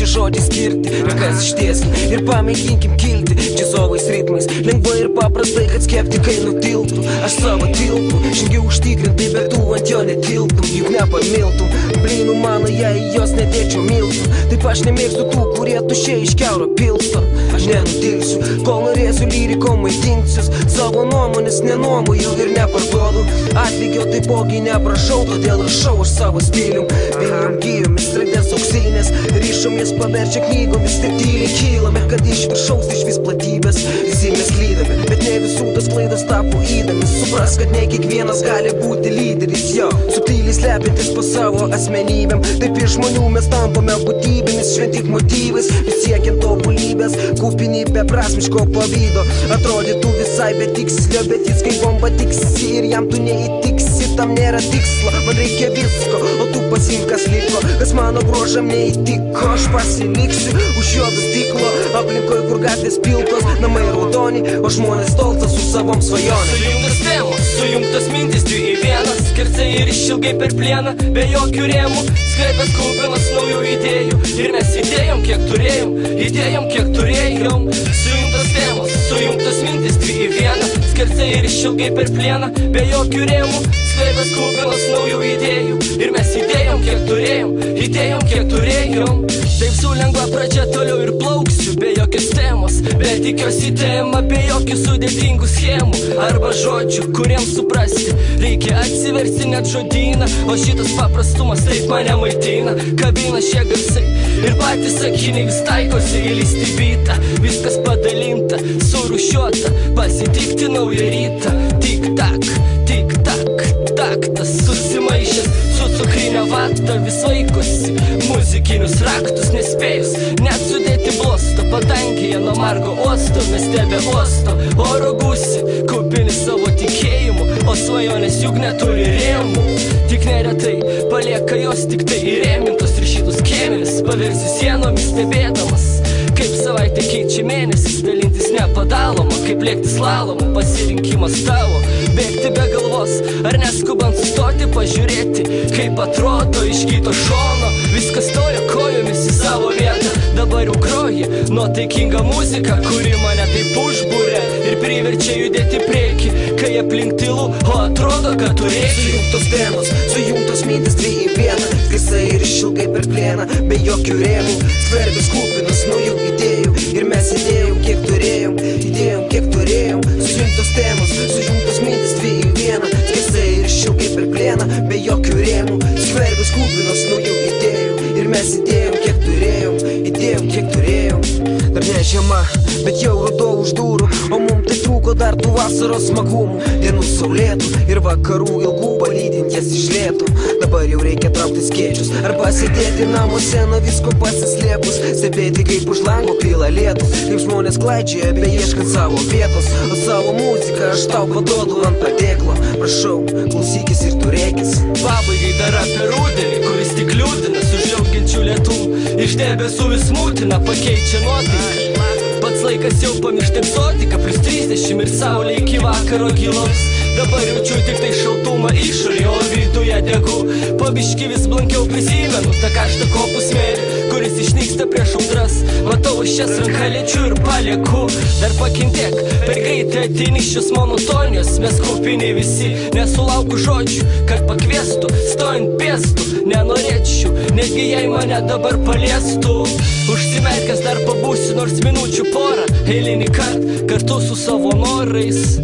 šį žodį skirti, rankas ištieskim ir pamėginkim kilti džiazovais ritmais, lengvai ir paprastai, kad skeptikai nutiltų. Aš savo tiltų žengiu užtikrintai, bet tu ant jo netiltum, juk nepamiltum. Blynų mano, jei jos nedėčiau miltų. Taip aš nemėgstu tų, kurie tušiai iš kiauro pilsto. Aš nenutilsiu, kol norėsiu lyriko maitinsius. Savo nuomonės nenuomoju ir neparduodu. Atlygio taipogi neprašau, todėl rašau aš savo stilium. Viljom gijomis, raidės auksinės, ryšomis paverčia knygomis, taip tyliai kylame, kad iš viršaus iš vis platybės visi mes klydame, bet ne visų tas klaidas tapo įdomis. Supras, kad ne kiekvienas gali būti lyderis, jo subtiliai slepiantis po savo asmenybėm. Taip iš žmonių mes tampame būtybėmis, šventik motyvais, vis siekiant tobulybės, kupini beprasmiško pavydo. Atrodytų visai betikslio, bet jis kaip bomba tiksi ir jam tu neįtiksi, tam nėra tikslo. Man reikia visko, o tu pasiimk kas liko, kas mano bruožam neįtiko. Aš pasiliksiu už juodo stiklo, aplinkoj kur gatvės pilkos, namai raudoni, o žmonės tolsta su savom svajonėm. Sujungtas temos, sujungtas mintis dvi į vieną, skersai ir išilgai per plieną, be jokių rėmų, skleibęs kupinas naujų idėjų. Ir mes idėjom kiek turėjom, idėjom kiek turėjom. Sujungtas temos, sujungtas mintis dvi į vieną, skersai ir išilgai per plieną, be jokių rėmų, skleibęs kupinas naujų idėjų. Ir mes idėjom kiek turėjom, idėjom kiek turėjom. Taip su lengva pradžia toliau ir plauksiu, be jokios temos, bet tikiuosi tema, be jokių sudėtingų schemų arba žodžių, kuriems suprasti reikia atsiversti net žodyną. O šitas paprastumas taip mane maitina, kabina šie garsai ir patys sakiniai vis taikosi įlysti bitą. Viskas padalinta, surūšiuota, pasitikti naują rytą. Tik tak, taktas susimaišęs su cukrinė vata, vis vaikosi muzikinius raktus nespėjus net sudėti blosto. Padangėje nuo margo uosto mes tebe uosto oro gūsi, kupini savo tikėjimu, o svajonės juk neturi rėmų. Tik neretai palieka jos tik tai įrėmintos ir šitus kėmenis paversi sienomis stebėdamas, kaip savaitė keičia mėnesis, dalintis nepadaloma, kaip lėkti slalomu, pasirinkimas tavo, bėgti be galvos, ar neskubant sustoti, pažiūrėti, kaip atrodo iš kito šono. Viskas stoja kojomis į savo vietą, dabar jau groji nuotaikinga muzika, kuri mane taip užbūrė ir priverčia judėti prieki, kai aplink tylu, o atrodo, kad tu rėki. Sujungtos temos, sujungtos mintis dvi į vieną, skersai ir išilgai per plieną, be jokių rėmų, skverbės kupinas naujų idėjų. Ir mes idėjom kiek turėjom, idėjom kiek turėjom. Sujungtos temos, sujungtos mintis dvi į vieną, skersai ir išilgai per plieną, be jokių rėmų, skverbės kupinas naujų idėjų. Ir mes idėjom kiek turėjom, idėjom kiek turėjom. Dar ne žiema, bet jau ruduo už durų, o mum tai trūko dar tų vasaros smagumų, dienų saulėtų ir vakarų ilgų palydint jas iš lėtų. Dabar jau reikia traukti skėčius arba sėdėti namuose nuo visko pasislėpus, stebėti kaip už lango pila lietų, kaip žmonės klaidžioja beieškant savo vietos. O savo muziką aš tau paduodu ant padėklo, prašau, klausykis ir turėkis. Pabaigai dar apie rudenį, kuris tik liūdina, su žliaugiančiu lietum iš debesų vis mūtina, pakeičia nuotaiką. Pats laikas jau pamiršti egzotiką, plus 30 ir saulė iki vakaro gilaus. Dabar jaučiu tik tai šaltumą išorį, o viduje degu. Pabiški vis blankiau prisimenu tą karštą kopų smėlį, kuris išnyksta prieš audras. Matau aš šias ranką liečiu ir palieku. Dar pakentėk, per greitai ateini šios monotonijos, mes kupini visi. Nesulaukiu žodžių, kad pakviestų, stojant pėstų. Nenorėčiau, netgi jei mane dabar paliestų. Užsimerkęs dar pabūsiu nors minučių porą, eilinį kartą kartu su savo norais.